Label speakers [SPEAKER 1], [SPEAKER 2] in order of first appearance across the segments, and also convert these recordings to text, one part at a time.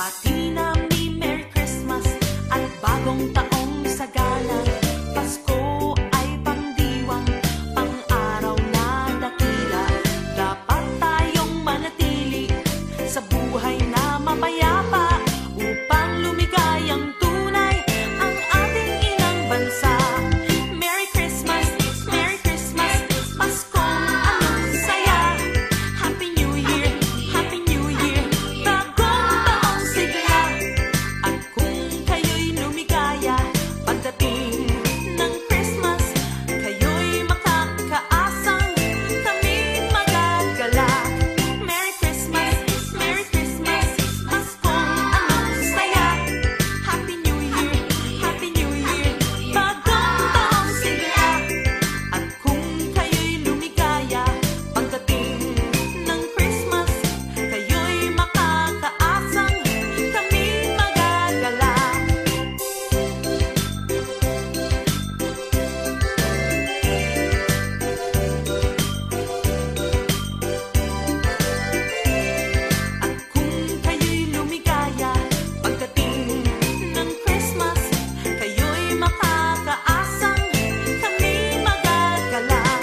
[SPEAKER 1] Bati namin Merry Christmas at bagong taong sagana. Pasko ay pangdiwang, pang-araw na dakila. Dapat tayong manatili sa buhay na mapayapa upang lumigayang tunay ang ating inang bansa. Merry Christmas, Merry Christmas, Paskong anong saya. Happy New Year, Happy New Year, bagong taong sigla. At kung kayo'y lumigaya pagdating ng Christmas, kayo'y makakaasang kami magagalak. Merry Christmas, Merry Christmas, Paskong anong saya. Happy New Year, Happy New Year, bagong taong sigla. At kung kayo'y lumigaya pagdating ng Christmas, kayo'y makakaasang kami magagalak. At kung kayo'y lumigaya pagdating ng Christmas, kayo'y makakaasang kami magagalak.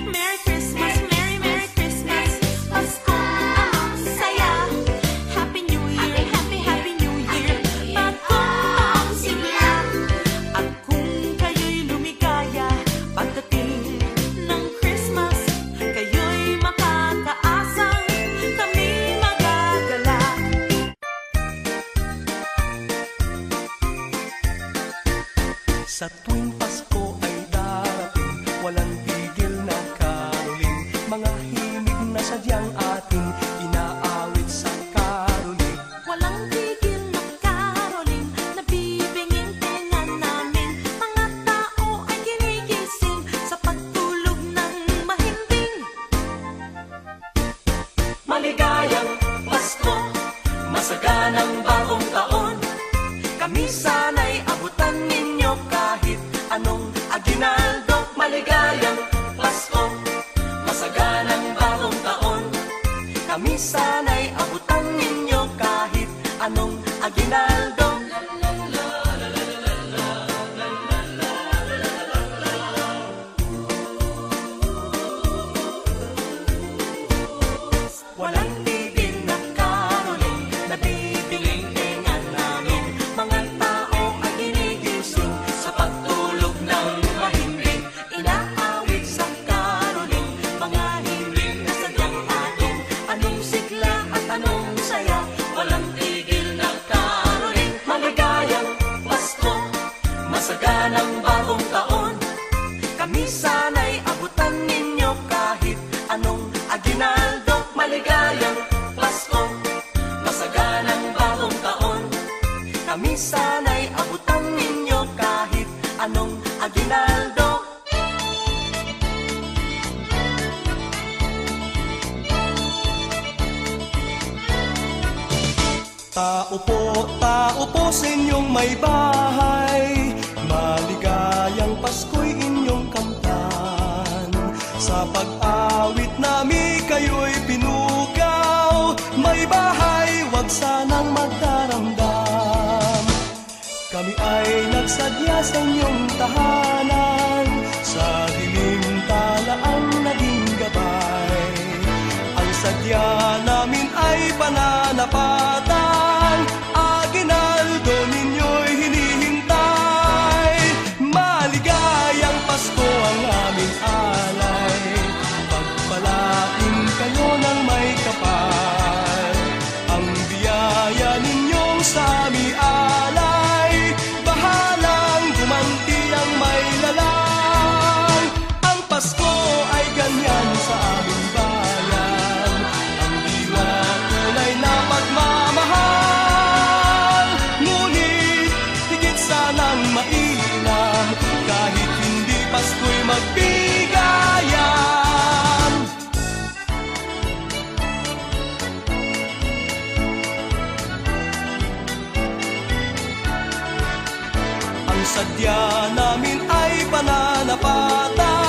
[SPEAKER 1] Merry Christmas, Merry Merry Christmas, Paskong anong saya. Happy New Year, Happy Happy New Year, bagong taong sigla. At kung kayo'y lumigaya pagdating ng Christmas, kayo'y makakaasang kami magagalak.
[SPEAKER 2] Sa tuwing Pasko ay darating, walang tigil na karoling. Mga himig na sadyang ating inaawit sa karoling.
[SPEAKER 1] Walang tigil na caroling, nabibinging tenga namin. Mga tao ay ginigising sa pagtulog ng mahimbing.
[SPEAKER 2] Maligayang Pasko, masaganang bagong taon. Kami sana'y abutan ninyo kahit anong aginaldo. Maligayang Pasko, masaganang bagong taon. Kami sana'y abutan ninyo kahit anong aginaldo. Walang tigil na karoling, nabibinging tenga namin. Mga tao ay ginigising sa pagtulog ng mahimbing. Inaawit sa karoling, mga himig na sadyang atin. Anong sigla at anong saya, walang tigil na karoling. Maligayang Pasko, masaganang bagong taon. Kami sana'y abutan ninyo kahit anong aginaldo. Maligayang Pasko, masaganang bagong taon. Kami sana'y abutan ninyo kahit anong aginaldo. Tao po sa inyong may bahay. Maligayang Pasko'y inyong kamtan. Sa pag-awit namin kayo'y pinugaw. May bahay, wag sanang magdaramdam. Kami ay nagsadya sa inyong tahanan. Sa dilim tala ang naging gabay. Ang sadya namin ay pananapatan. Aginaldo ninyo'y hinihintay. Maligayang Pasko ang aming alay. Pagpalain kayo ng may kapal. Ang biyaya ninyong sa aming alay. Bahalang gumanti ang may lalang. Ang Pasko ay ganyan sa aming bayan. Ang diwa tunay na pagmamahal. Ngunit higit sanang mainam kahit hindi Pasko'y magbigayan. Ang sadya namin ay pananapatan.